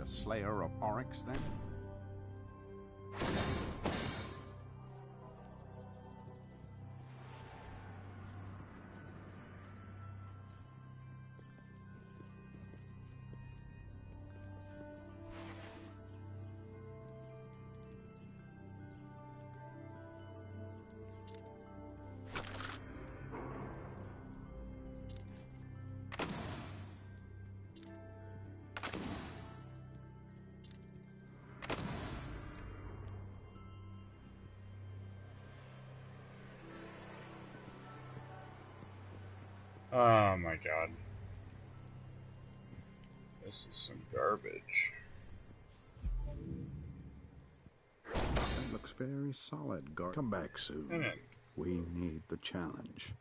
slayer of Oryx, then? Oh my god. This is some garbage. That looks very solid, Guard. Come back soon. We need the challenge.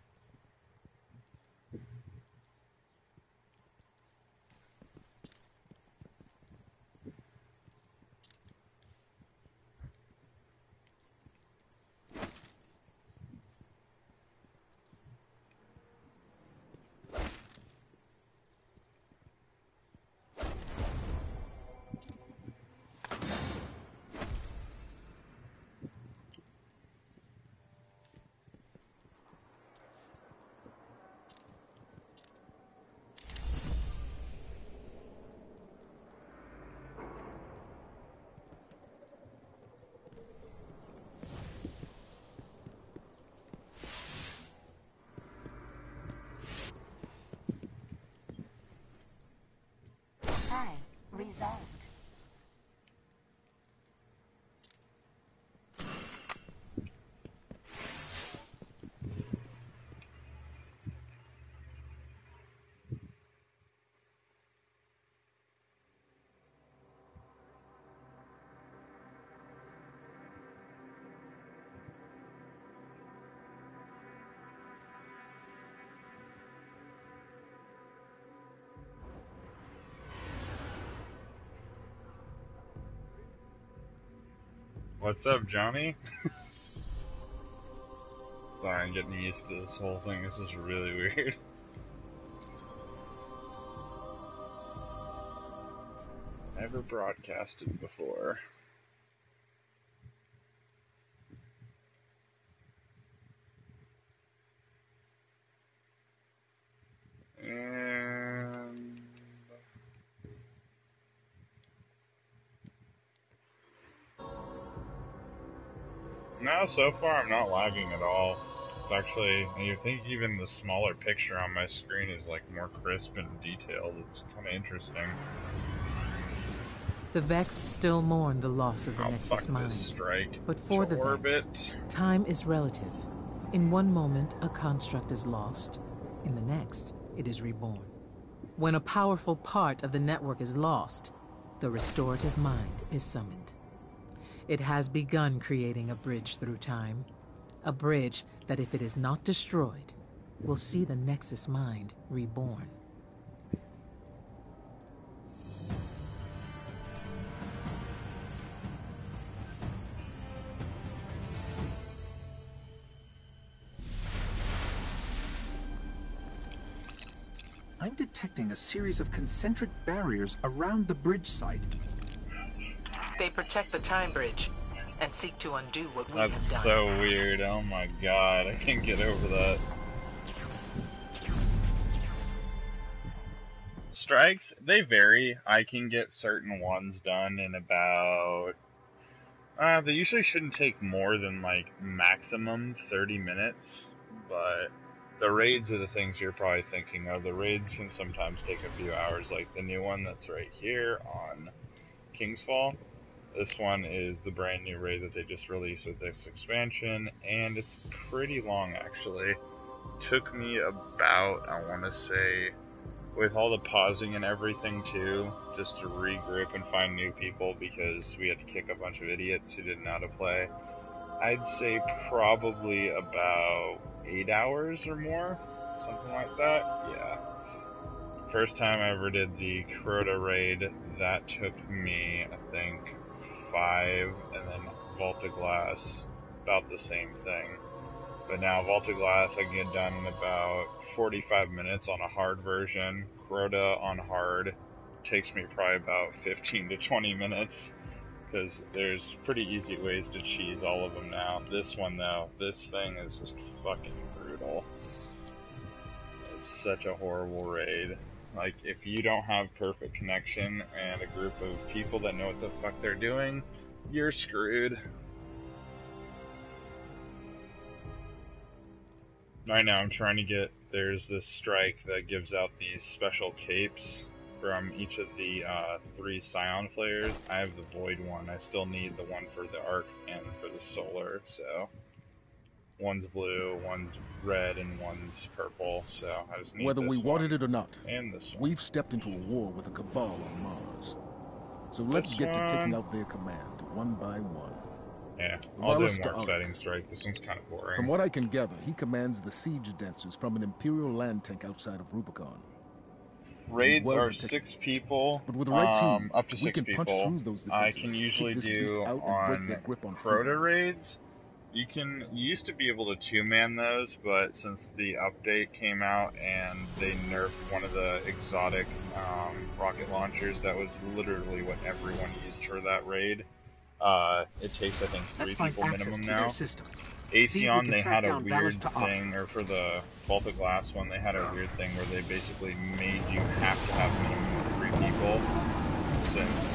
Resolved. What's up, Johnny? Sorry, I'm getting used to this whole thing. This is really weird. Never broadcasted before. And no, so far I'm not lagging at all. It's actually, you think even the smaller picture on my screen is like more crisp and detailed. It's kind of interesting. The Vex still mourn the loss of the Nexus Mind. But for the Vex, time is relative. In one moment, a construct is lost. In the next, it is reborn. When a powerful part of the network is lost, the restorative mind is summoned. It has begun creating a bridge through time. A bridge that, if it is not destroyed, will see the Nexus Mind reborn. I'm detecting a series of concentric barriers around the bridge site. They protect the time bridge and seek to undo what we have done. That's so weird. Oh my god, I can't get over that. Strikes, they vary. I can get certain ones done in about... they usually shouldn't take more than, like, maximum 30 minutes, but the raids are the things you're probably thinking of. The raids can sometimes take a few hours, like the new one that's right here on Kingsfall. This one is the brand new raid that they just released with this expansion, and it's pretty long, actually. Took me about, I want to say, with all the pausing and everything too, just to regroup and find new people because we had to kick a bunch of idiots who didn't know how to play. I'd say probably about 8 hours or more, something like that, yeah. First time I ever did the Crota raid, that took me, I think, 5, and then Vaulted Glass, about the same thing. But now Vaulted Glass I can get done in about 45 minutes on a hard version, Crota on hard, takes me probably about 15 to 20 minutes, because there's pretty easy ways to cheese all of them now. This one, though, this thing is just fucking brutal. It's such a horrible raid. Like, if you don't have perfect connection and a group of people that know what the fuck they're doing, you're screwed. Right now I'm trying to get, there's this strike that gives out these special capes from each of the 3 Psion flares. I have the Void one. I still need the one for the Arc and for the Solar, so one's blue, one's red, and one's purple, so I just need Whether this we wanted it or not, and this one. We've stepped into a war with a cabal on Mars. So let's get to taking out their command, one by one. Yeah, I'll do a more exciting strike. This one's kind of boring. From what I can gather, he commands the siege dancers from an Imperial land tank outside of Rubicon. Raids are 6 people, but with the right team, up to 6 we can people. punch through those defenses, I can usually do on Crota raids. You used to be able to 2-man those, but since the update came out and they nerfed one of the exotic rocket launchers, that was literally what everyone used for that raid. It takes, I think, 3 people minimum now. Psion, they had a weird thing, or for the Baltic Glass one, they had a weird thing where they basically made you have to have minimum 3 people, since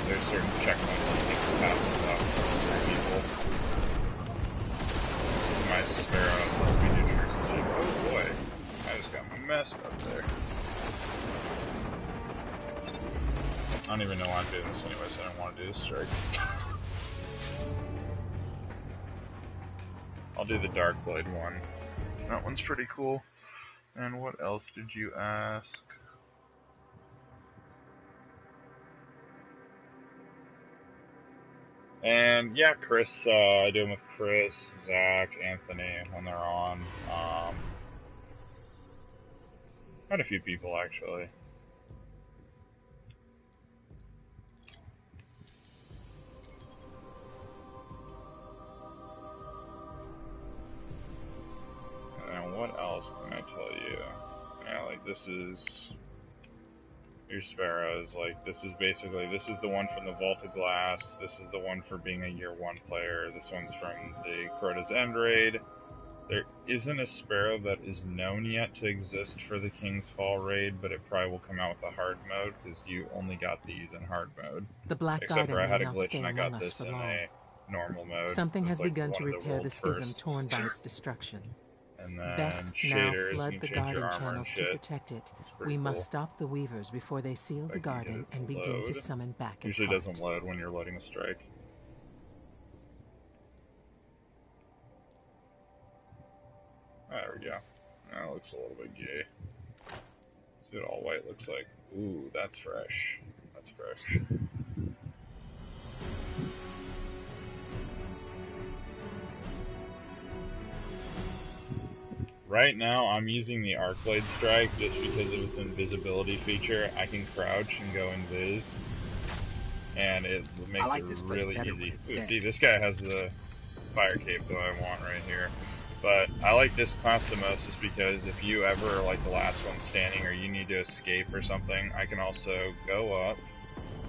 there's certain checkpoints that you can pass without 3 people. My Sparrow lets me do tricks like, oh boy, I just got messed up there. I don't even know why I'm doing this anyway, so I don't want to do this strike. I'll do the Dark Blade one. That one's pretty cool. And what else did you ask? And yeah, Chris, I do them with Chris, Zach, Anthony when they're on. Quite a few people actually. And what else can I tell you? Yeah, like this is your Sparrows. Like this is the one from the Vault of Glass. This is the one for being a year 1 player. This one's from the Crota's End raid. There isn't a Sparrow that is known yet to exist for the King's Fall raid, but it probably will come out with a hard mode because you only got these in hard mode. The Black Except Garden for I had a may not glitch stay and I among got us this for in long. a normal mode. Something has like begun to repair the schism first. torn by its destruction. And then Beths now shaders, flood you the change your garden armor channels and to shit. protect it. Pretty We cool. must stop the Weavers before they seal the garden and begin to summon back its Usually heart. doesn't load when you're loading a strike. There we go. Now it looks a little bit gay. See what all white looks like. Ooh, that's fresh. That's fresh. Right now, I'm using the Arcblade Strike just because of its invisibility feature. I can crouch and go invis, and it makes it really easy. Ooh, see, this guy has the fire cape that I want right here. But I like this class the most just because if you ever are like the last one standing or you need to escape or something, I can also go up.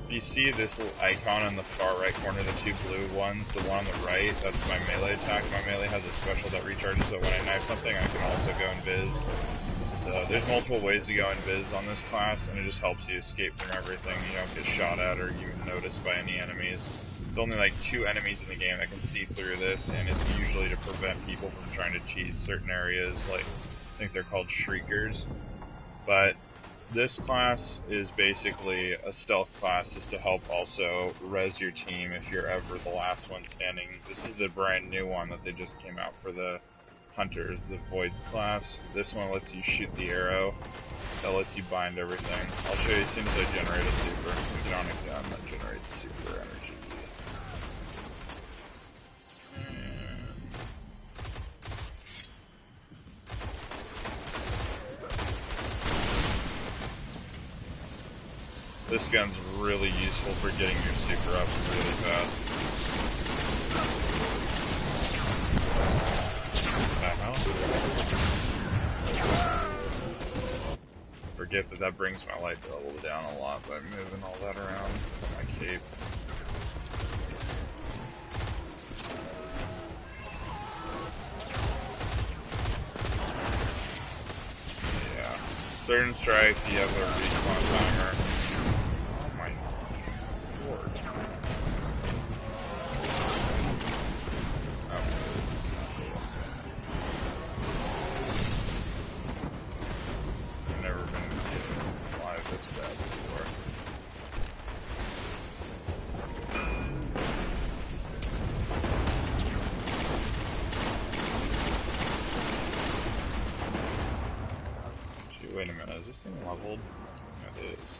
You see this little icon in the far right corner, the 2 blue ones, the one on the right, that's my melee attack. My melee has a special that recharges, so when I knife something, I can also go invis. So there's multiple ways to go invis on this class, and it just helps you escape from everything. You don't get shot at or even noticed by any enemies. There's only like 2 enemies in the game that can see through this, and it's usually to prevent people from trying to cheese certain areas, like, I think they're called Shriekers. But this class is basically a stealth class just to help also res your team if you're ever the last one standing. This is the brand new one that they just came out for the Hunters, the Void class. This one lets you shoot the arrow. That lets you bind everything. I'll show you as soon as I generate a super. We get on a gun that generates super energy. This gun's really useful for getting your super up really fast. For forget that brings my light level down a lot by moving all that around with my cape. Yeah. Certain strikes, you have a respawn timer. Oh my lord. Oh, this is not cool. I've never been alive this bad before. Gee, wait a minute, is this thing leveled? It is.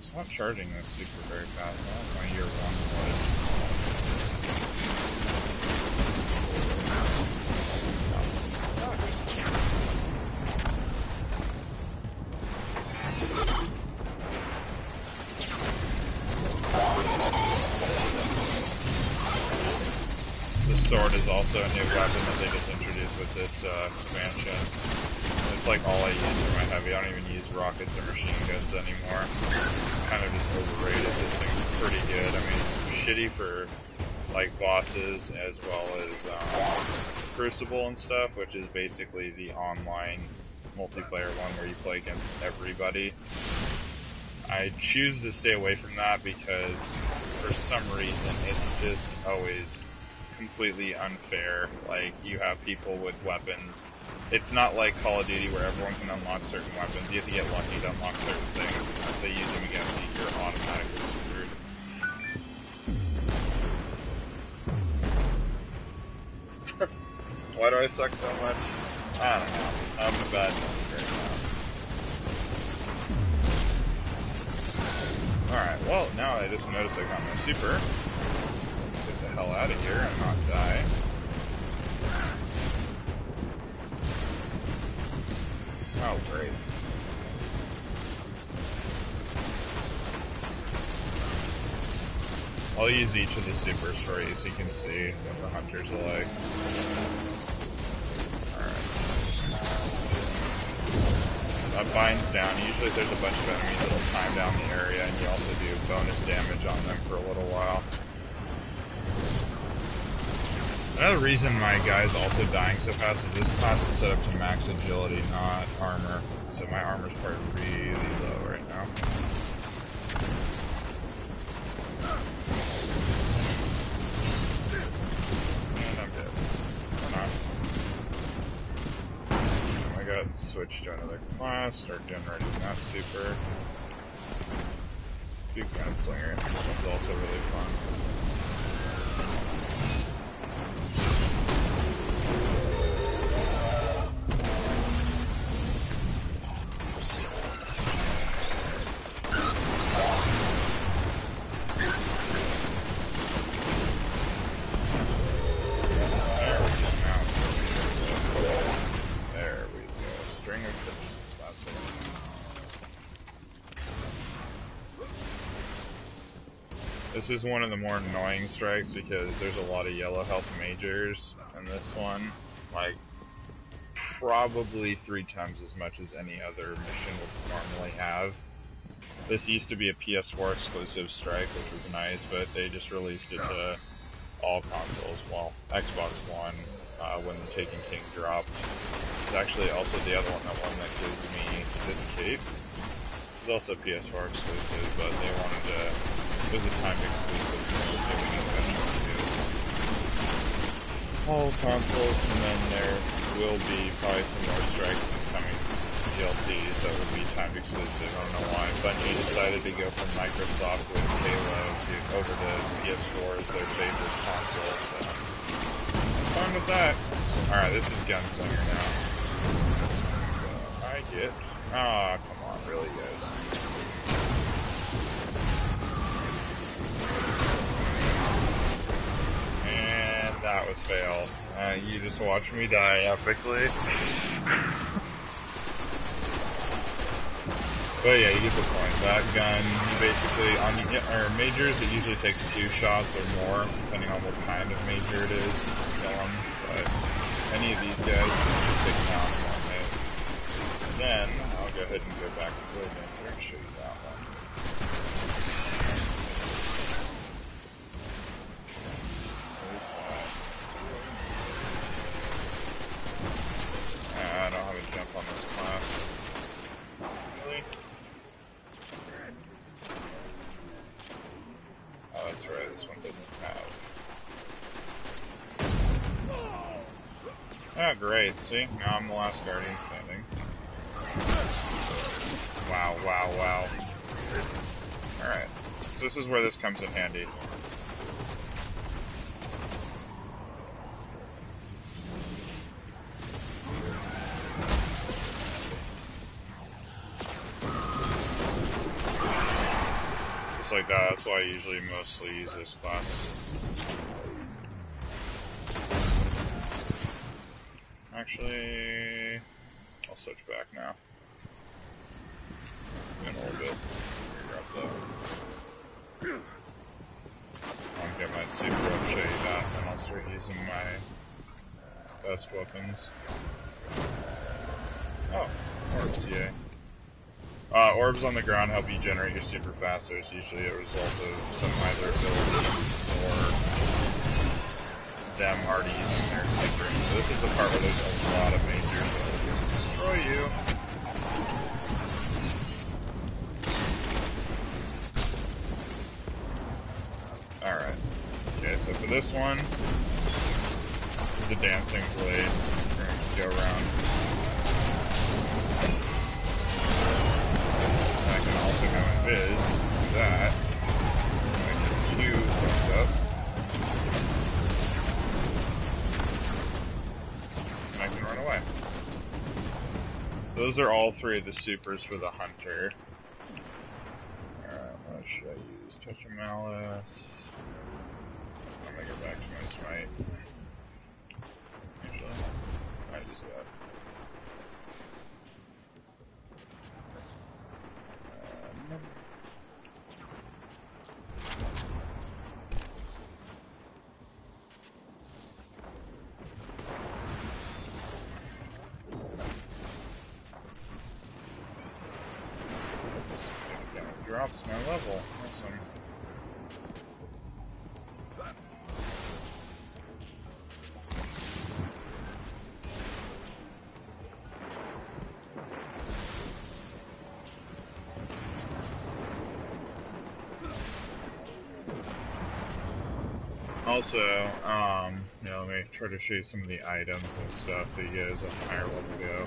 It's not charging this super very fast. I don't know what year 1 was. The sword is also a new weapon that they just introduced with this expansion. It's like all I use for my heavy. I don't even use rockets or machine guns anymore. It's kind of just overrated. This thing's pretty good. I mean, it's shitty for like bosses as well as Crucible and stuff, which is basically the online multiplayer one where you play against everybody. I choose to stay away from that because for some reason it's just always completely unfair. Like, you have people with weapons. It's not like Call of Duty where everyone can unlock certain weapons. You have to get lucky to unlock certain things. If they use them against you, you're automatically screwed. Why do I suck so much? I don't know. I'm in a bad mood right now. Alright, well, now I just noticed I got my super. Get the hell out of here and not die. Oh, great. I'll use each of the supers for you so you can see what the hunters are like. Alright. That binds down. Usually there's a bunch of enemies that'll time down the area, and you also do bonus damage on them for a little while. Another reason my guy's also dying so fast is this class is set up to max agility, not armor. So my armor's probably really low right now. And I'm dead. Or not. Oh my god, switch to another class, start generating that super. Do Gunslinger. This one's also really fun. This is one of the more annoying strikes because there's a lot of yellow health majors in this one. Like, probably 3 times as much as any other mission would normally have. This used to be a PS4 exclusive strike, which was nice, but they just released it to all consoles. Well, Xbox One, when the Taken King dropped. It's actually also the other one that gives me this cape. It's also PS4 exclusive, but they wanted to... It was a timed exclusive, so they were giving it eventually to all consoles, and then there will be probably some more strikes coming DLC, so it will be timed exclusive. I don't know why. Bungie decided to go from Microsoft with Halo over to PS4 as their favorite console, so I'm fine with that. Alright, this is Gunslinger now. So I get... Ah, come on, really, guys. That was failed. You just watched me die epically. But yeah, you get the point. That gun, you basically, on majors, it usually takes 2 shots or more, depending on what kind of major it is to kill them. But any of these guys, take them out in one hit. Then, I'll go ahead and go back to Blade Dancer and show you that one. Where's that? I don't have a jump on this class. Really? Oh, that's right, this one doesn't have. Oh, great, see? Now I'm the last Guardian standing. Wow, wow, wow. Alright, so this is where this comes in handy. Just like that, that's why I usually mostly use this class. Actually, I'll switch back now. In a little bit. Grab that. I'll get my super up, show you that, and I'll start using my best weapons. Oh, orbs, yay. Orbs on the ground help you generate your super faster. It's usually a result of some either ability or them already using their super. So this is the part where there's a lot of majors that will just destroy you. Alright. Okay, so for this one, this is the dancing blade. We're going to go around. And I can also go invis, do that. I can Q things up. And I can run away. Those are all three of the supers for the hunter. Alright, what should I use? Touch of Malice. I'm gonna go back to my smite. Actually, I use that. Drops my level. Awesome. Also, let me try to show you some of the items and stuff that you guys at higher level go.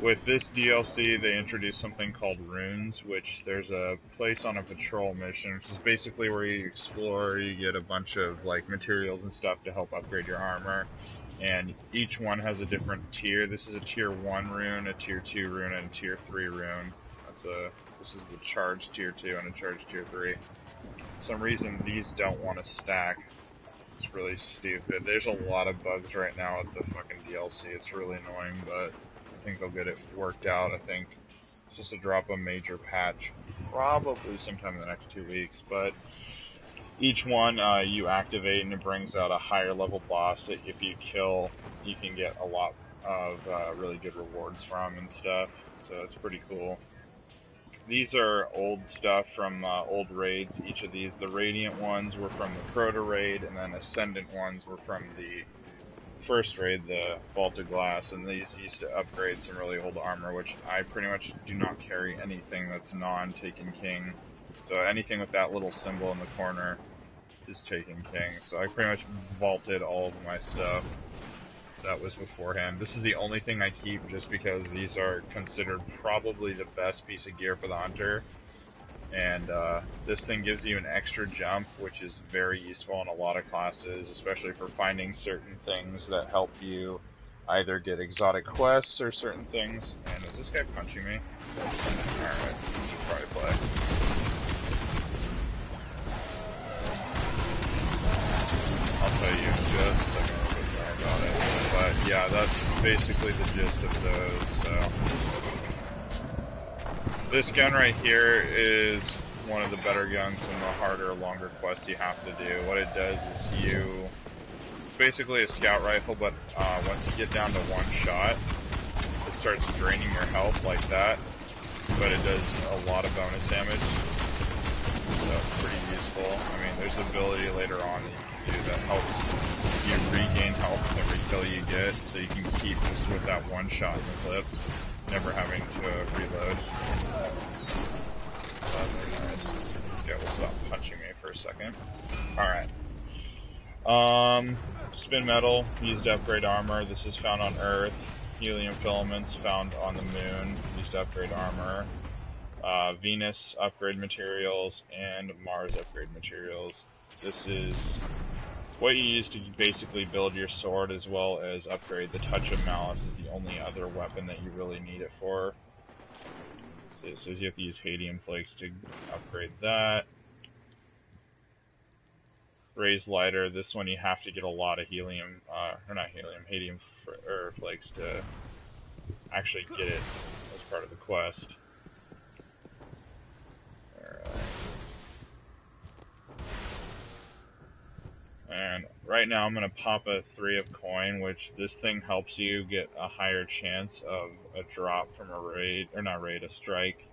With this DLC, they introduced something called runes, which there's a place on a patrol mission, which is basically where you explore, you get a bunch of like materials and stuff to help upgrade your armor, and each one has a different tier. This is a tier 1 rune, a tier 2 rune, and a tier 3 rune. This is the charged tier 2 and a charged tier 3. For some reason, these don't want to stack. It's really stupid. There's a lot of bugs right now with the fucking DLC. It's really annoying, but I think they'll get it worked out. I think it's just to drop a major patch, probably sometime in the next 2 weeks. But each one you activate and it brings out a higher level boss that if you kill, you can get a lot of really good rewards from and stuff. So it's pretty cool. These are old stuff from old raids. Each of these, the Radiant ones were from the Crota raid, and then Ascendant ones were from the first raid, the Vaulted Glass, and these used to upgrade some really old armor, which I pretty much do not carry anything that's non-Taken King. So anything with that little symbol in the corner is Taken King. So I pretty much vaulted all of my stuff that was beforehand. This is the only thing I keep just because these are considered probably the best piece of gear for the hunter. And this thing gives you an extra jump, which is very useful in a lot of classes, especially for finding certain things that help you either get exotic quests or certain things. And is this guy punching me? Alright, should probably play. I'll tell you in just a second a little bit more about it. But yeah, that's basically the gist of those, so. This gun right here is one of the better guns and the harder, longer quests you have to do. What it does is basically a scout rifle, but once you get down to one shot, it starts draining your health like that, but it does a lot of bonus damage, so it's pretty useful. I mean, there's an ability later on that you can do that helps you regain health with every kill you get, so you can keep just with that one shot in the clip, never having to reload. That's very nice. This guy will stop punching me for a second. Alright. Spin metal, used to upgrade armor. This is found on Earth. Helium filaments found on the moon, used to upgrade armor. Venus upgrade materials, and Mars upgrade materials. This is what you use to basically build your sword, as well as upgrade the Touch of Malice is the only other weapon that you really need it for. So it says you have to use Hadium Flakes to upgrade that. Raised Lighter, this one you have to get a lot of helium, or not helium, Hadium Flakes to actually get it as part of the quest. And right now I'm going to pop a 3 of coin, which this thing helps you get a higher chance of a drop from a raid, or not raid, a strike.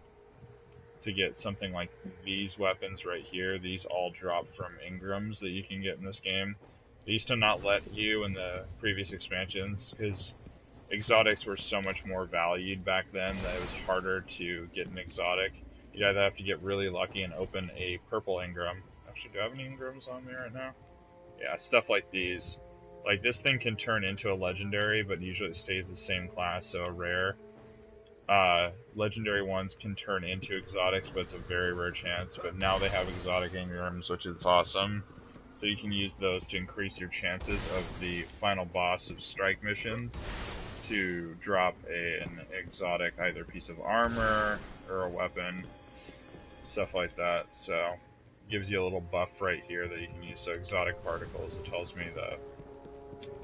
To get something like these weapons right here, these all drop from Ingrams that you can get in this game. They used to not let you in the previous expansions, because exotics were so much more valued back then that it was harder to get an exotic. You'd either have to get really lucky and open a purple Ingram. Actually, do I have any Ingrams on me right now? Yeah, stuff like these. Like, this thing can turn into a legendary, but usually it stays the same class, so a rare. Legendary ones can turn into exotics, but it's a very rare chance. But now they have exotic Ingrams, which is awesome. So you can use those to increase your chances of the final boss of strike missions to drop an exotic, either piece of armor or a weapon, stuff like that. So gives you a little buff right here that you can use. So exotic particles, it tells me that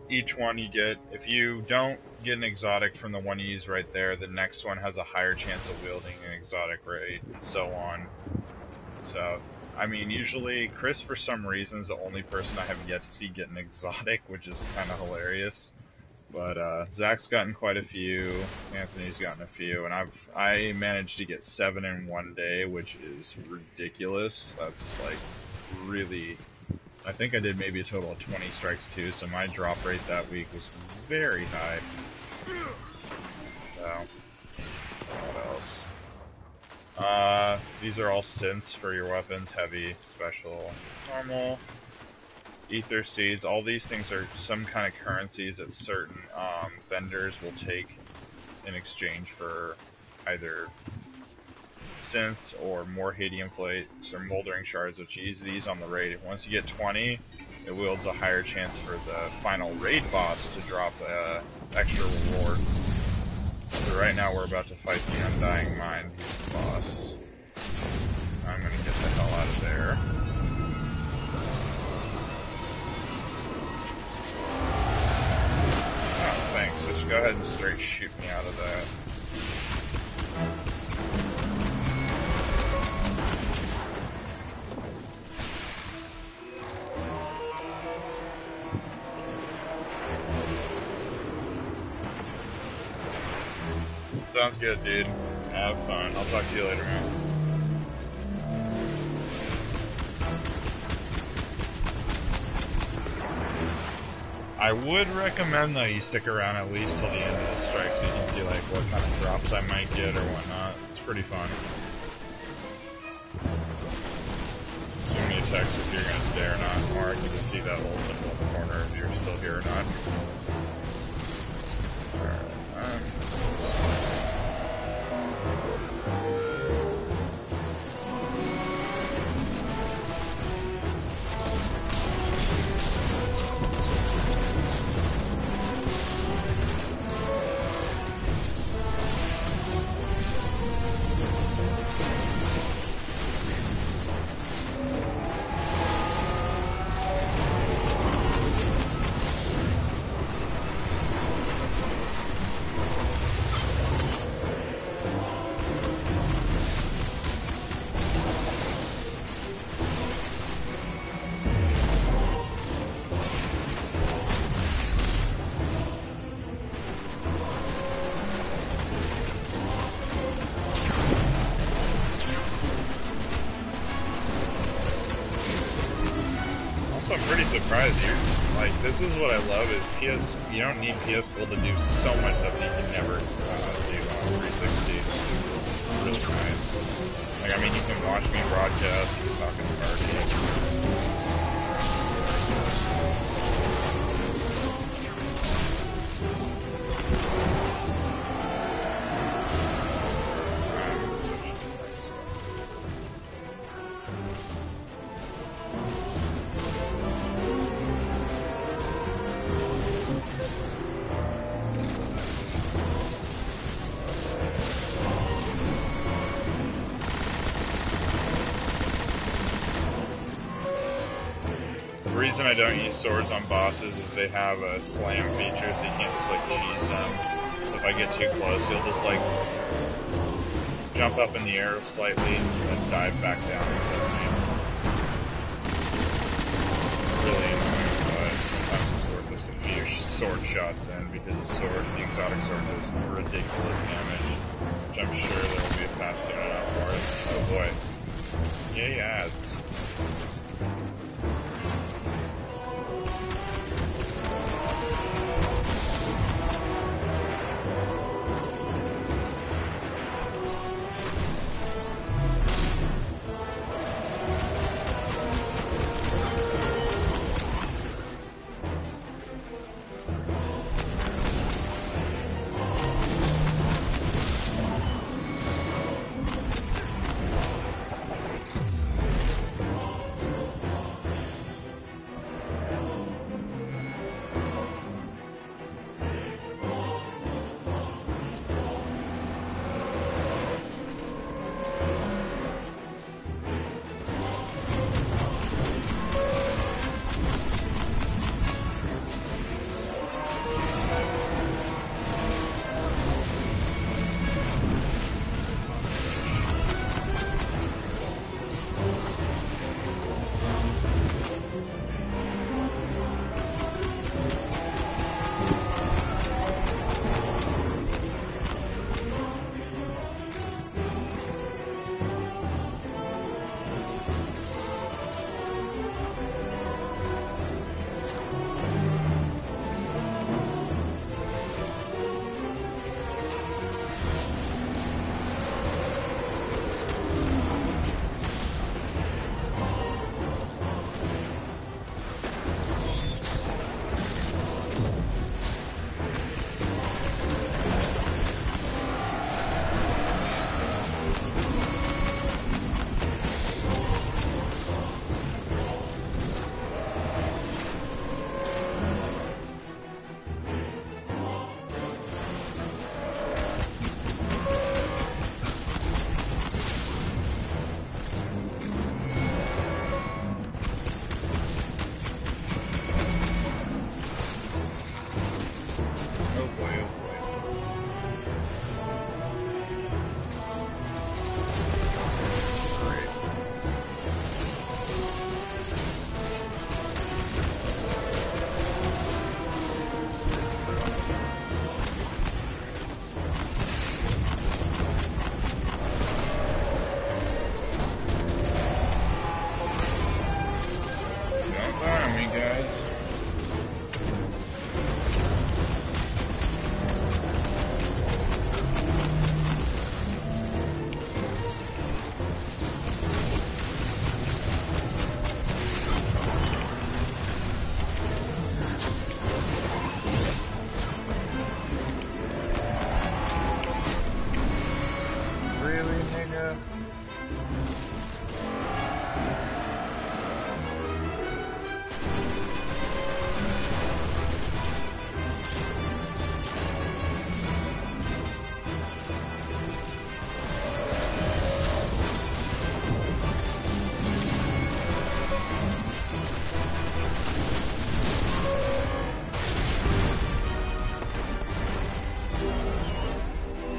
each one you get, if you don't get an exotic from the one you use right there, the next one has a higher chance of wielding an exotic raid, and so on. So, I mean, usually Chris, for some reason, is the only person I have yet to see get an exotic, which is kind of hilarious. But Zach's gotten quite a few, Anthony's gotten a few, and I managed to get 7 in one day, which is ridiculous. That's like really. I think I did maybe a total of 20 strikes too, so my drop rate that week was very high. So, what else? These are all synths for your weapons: heavy, special, normal, ether seeds. All these things are some kind of currencies that certain vendors will take in exchange for either synths or more Hadium Flakes or Moldering Shards, which you use these on the raid. Once you get 20, it wields a higher chance for the final raid boss to drop extra rewards. So right now we're about to fight the Undying Mind. He's the boss. I'm gonna get the hell out of there. Oh, thanks. Just go ahead and straight shoot me out of that. Sounds good, dude. Have fun. I'll talk to you later, man. I would recommend, though, you stick around at least till the end of the strike so you can see, like, what kind of drops I might get or whatnot. It's pretty fun. Send me a text if you're gonna stay or not, or I can just see that little symbol in the corner if you're still here or not. Alright, pretty surprised. Like, this is what I love is you don't need PS Gold to do so much stuff that you can never do on 360. It's really nice. Like, I mean, you can watch me broadcast, you can talk in the party. The reason I don't use swords on bosses is they have a slam feature, so you can't just like cheese them. So if I get too close, he'll just like jump up in the air slightly and then dive back down and kill me. Really annoying, but sometimes it's worth it to get your sword shots in because the exotic sword does ridiculous damage, which I'm sure there will be a patch soon enough for it. Oh boy. Yay ads.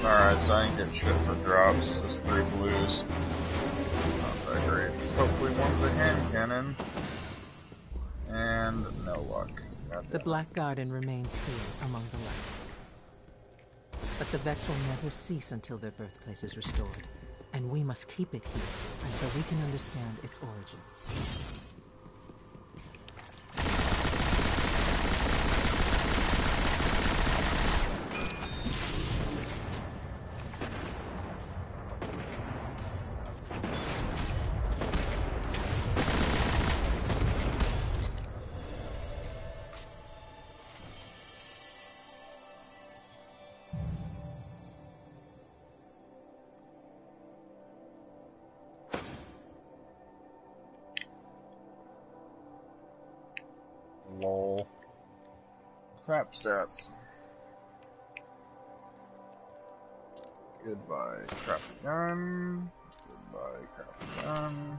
Alright, so I ain't getting shit for drops. There's 3 blues. Not that great. Hopefully one's a hand cannon. And no luck. The Black Garden remains here among the light. But the Vex will never cease until their birthplace is restored. And we must keep it here until we can understand its origins. Lol. Crap stats. Goodbye, crap gun. Goodbye, crap gun.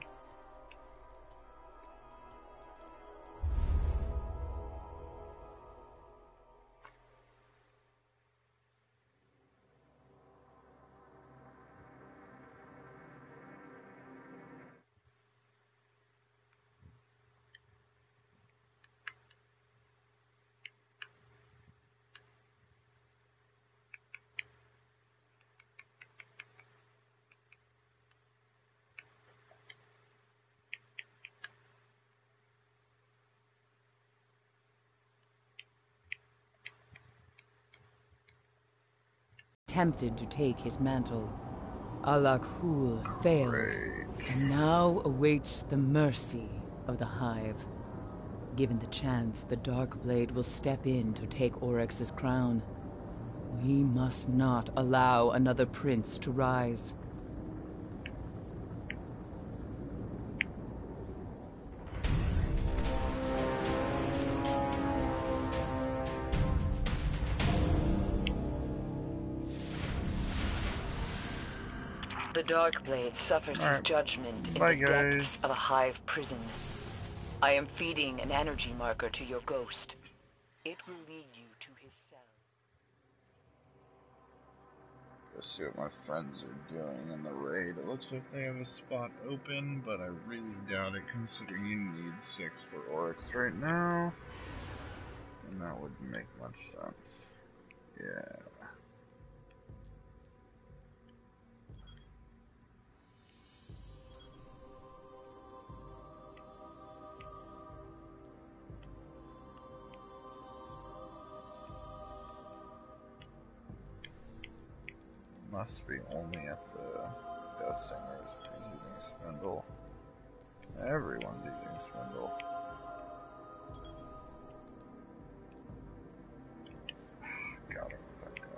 Attempted to take his mantle. Alakhul failed, and now awaits the mercy of the Hive. Given the chance, the Darkblade will step in to take Oryx's crown. We must not allow another prince to rise. The Darkblade suffers his judgment in the depths of a Hive prison. I am feeding an energy marker to your ghost. It will lead you to his cell. Let's see what my friends are doing in the raid. It looks like they have a spot open, but I really doubt it considering you need 6 for Oryx right now. And that wouldn't make much sense. Yeah. Must be only at the Death Singers who's using Spindle. Everyone's using Spindle. Got him with that gun.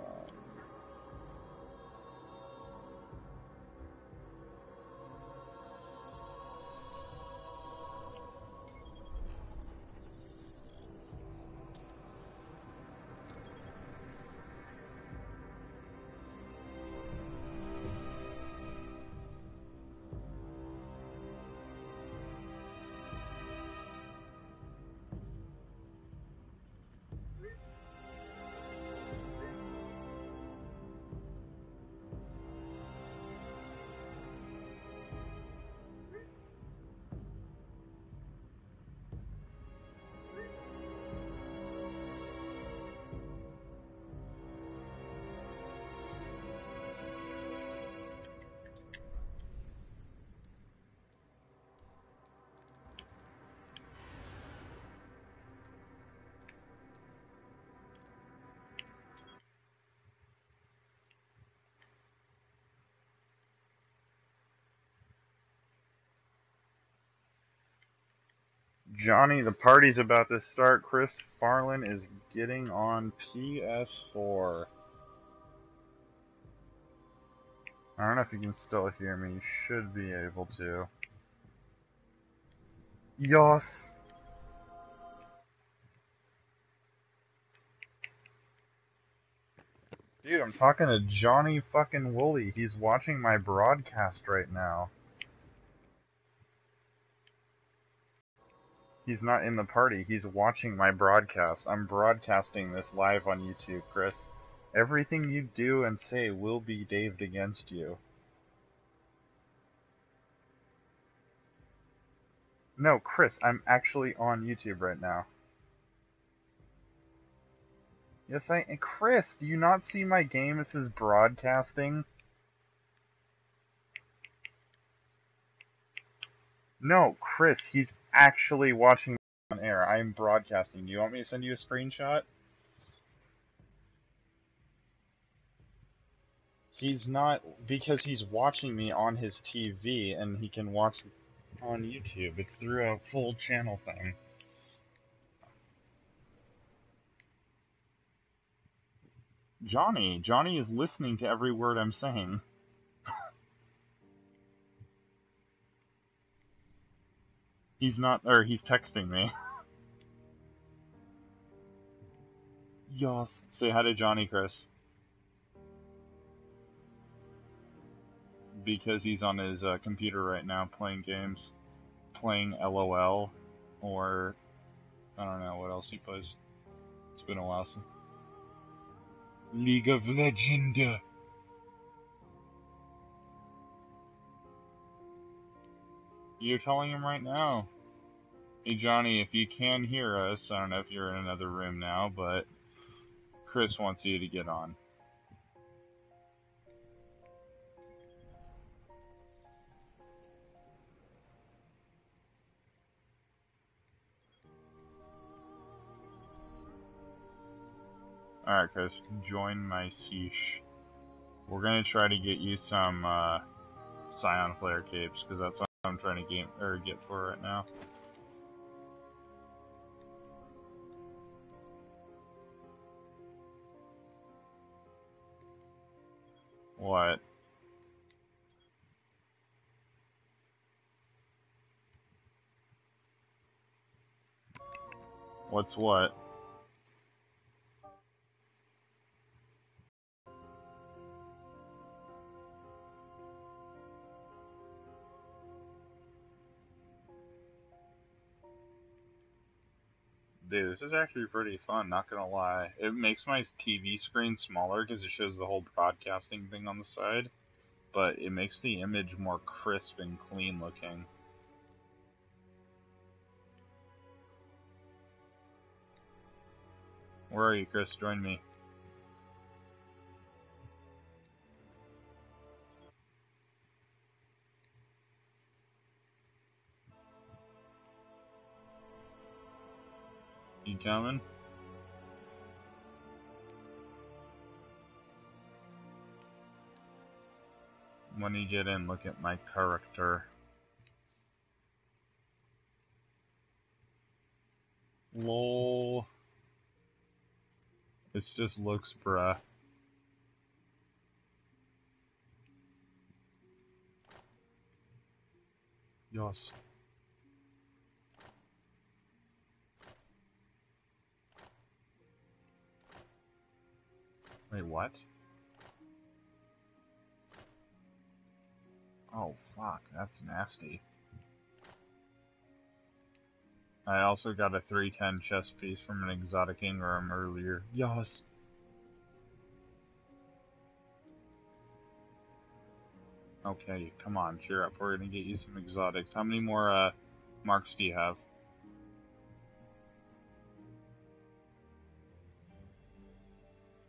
Johnny, the party's about to start. Chris Farland is getting on PS4. I don't know if you can still hear me. You should be able to. Yos. Dude, I'm talking to Johnny fucking Woolley. He's watching my broadcast right now. He's not in the party. He's watching my broadcast. I'm broadcasting this live on YouTube, Chris. Everything you do and say will be daved against you. No, Chris, I'm actually on YouTube right now. Yes, Chris, do you not see my game? It says broadcasting. No, Chris, he's actually watching on air. I am broadcasting. Do you want me to send you a screenshot? He's not, because he's watching me on his TV, and he can watch on YouTube. It's through a full channel thing. Johnny is listening to every word I'm saying. He's not, or he's texting me. Yes. Say hi to Johnny, Chris. Because he's on his computer right now playing games. Playing LOL. Or, I don't know what else he plays. It's been a while since. League of Legends. You're telling him right now. Hey Johnny, if you can hear us, I don't know if you're in another room now, but Chris wants you to get on. Alright Chris, join my siege. We're gonna try to get you some Scion Flare capes, because that's what I'm trying to get for right now. What? What's what? Dude, this is actually pretty fun, not gonna lie. It makes my TV screen smaller because it shows the whole broadcasting thing on the side, but it makes the image more crisp and clean looking. Where are you, Chris? Join me. You coming? When you get in, look at my character. Lol. It's just looks, bruh. Yes. Wait, what? Oh, fuck, that's nasty. I also got a 310 chest piece from an exotic Ingram earlier. Yes. Okay, come on, cheer up. We're gonna get you some exotics. How many more, marks do you have?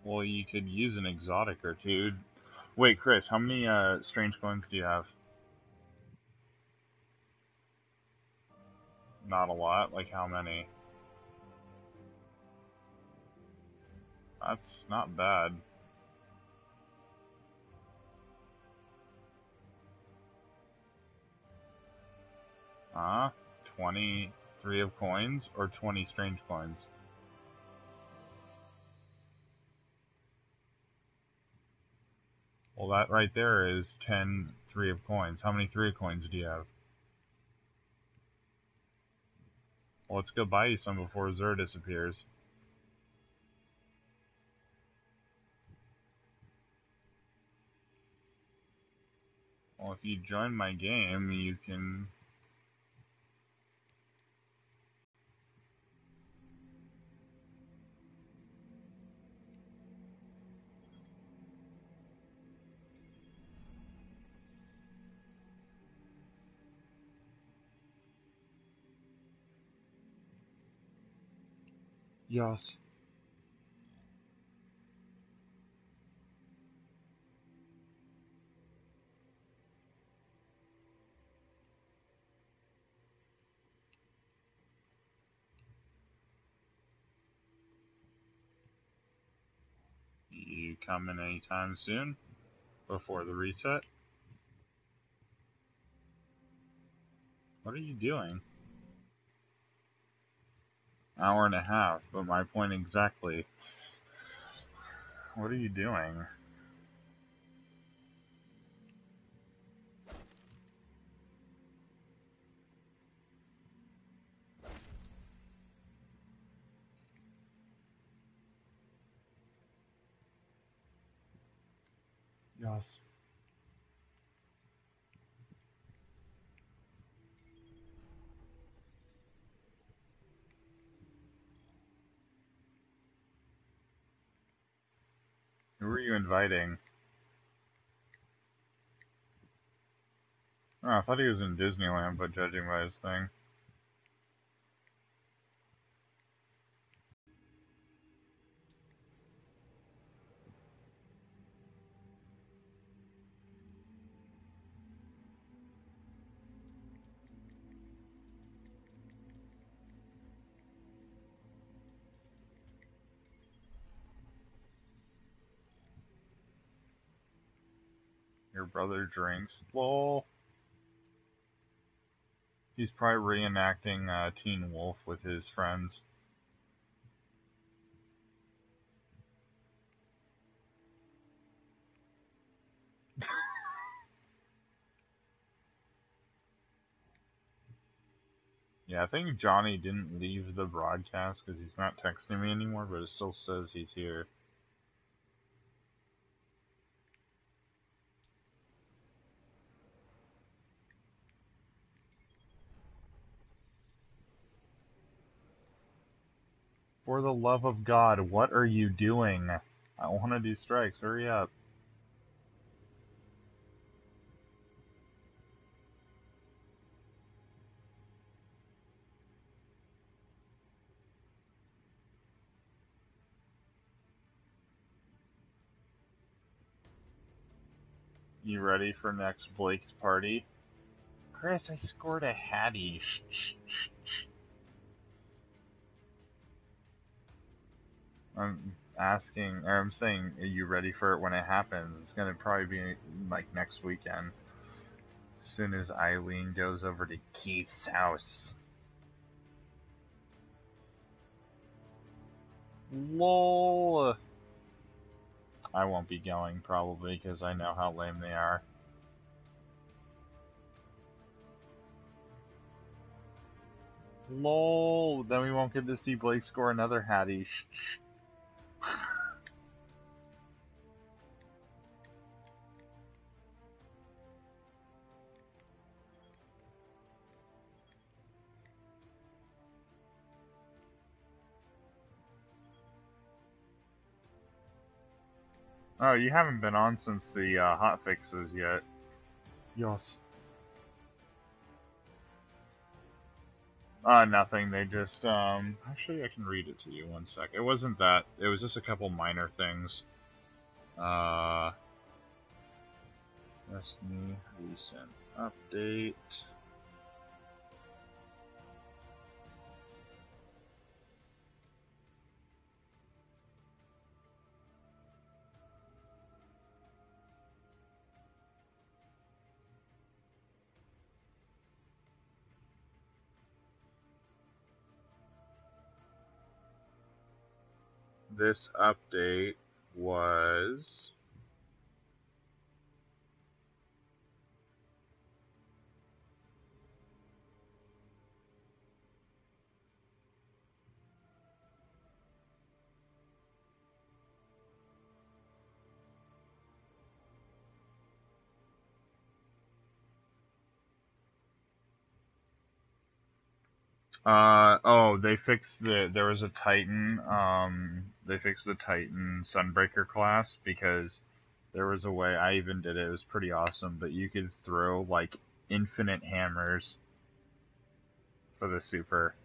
Well, you could use an exotic or two. Wait, Chris, how many, strange coins do you have? Not a lot? Like, how many? That's not bad. Huh? 23 of coins, or 20 strange coins? Well, that right there is 10 3 of coins. How many 3 of coins do you have? Well, let's go buy you some before Zur disappears. Well, if you join my game, you can... Yes. You coming anytime soon? Before the reset? What are you doing? Hour and a half, but my point exactly. What are you doing? us. Who are you inviting? Oh, I thought he was in Disneyland, but judging by his thing. Your brother drinks. Lol. He's probably reenacting Teen Wolf with his friends. Yeah, I think Johnny didn't leave the broadcast because he's not texting me anymore, but it still says he's here. For the love of God, what are you doing? I want to do strikes. Hurry up. You ready for next Blake's party? Chris, I scored a Hattie. I'm saying, are you ready for it when it happens? It's gonna probably be like next weekend. As soon as Eileen goes over to Keith's house. LOL! I won't be going, probably, because I know how lame they are. LOL! Then we won't get to see Blake score another Hattie. Oh, you haven't been on since the hot fixes yet. Yes. Nothing. They just, actually, I can read it to you. One sec. It wasn't that. It was just a couple minor things. Destiny recent update. This update was they fixed there was a Titan, they fixed the Titan Sunbreaker class because there was a way, I even did it, it was pretty awesome, but you could throw, like, infinite hammers for the super.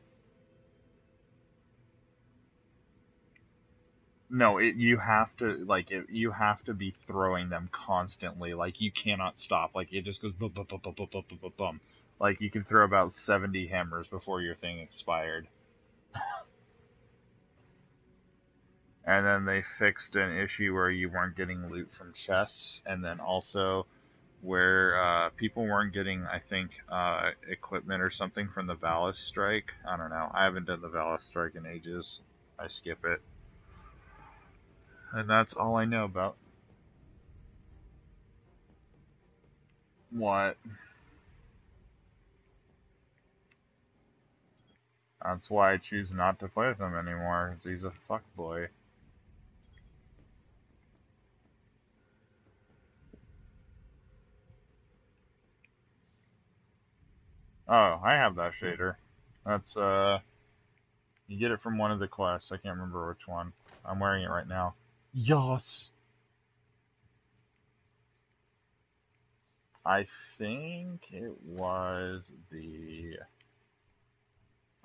No, you have to, like, you have to be throwing them constantly, like, you cannot stop, like, it just goes bum, bum, bum, bum, bum, bum, bum, bum. Like, you can throw about 70 hammers before your thing expired. And then they fixed an issue where you weren't getting loot from chests, and then also where people weren't getting, I think, equipment or something from the Ballast Strike. I don't know. I haven't done the Ballast Strike in ages. I skip it. And that's all I know about. What? That's why I choose not to play with him anymore. He's a fuckboy. Oh, I have that shader. That's, you get it from one of the quests. I can't remember which one. I'm wearing it right now. Yas! I think it was the...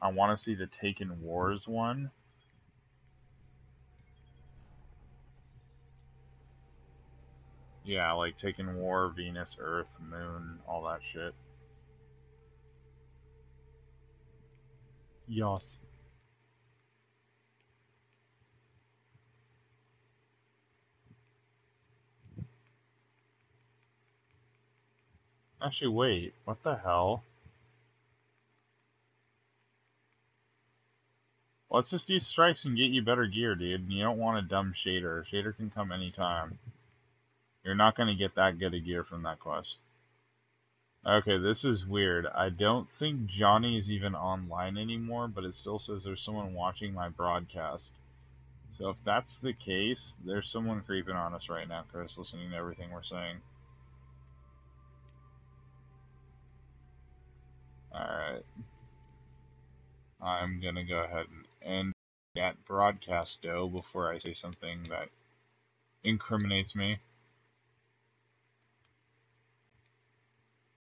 I want to see the Taken Wars one. Yeah, like Taken War, Venus, Earth, Moon, all that shit. Yas. Actually, wait. What the hell? Let's just use strikes and get you better gear, dude. You don't want a dumb shader. Shader can come anytime. You're not going to get that good a gear from that quest. Okay, this is weird. I don't think Johnny is even online anymore, but it still says there's someone watching my broadcast. So if that's the case, there's someone creeping on us right now, Chris, listening to everything we're saying. Alright. I'm gonna go ahead and end that broadcast, though, before I say something that incriminates me.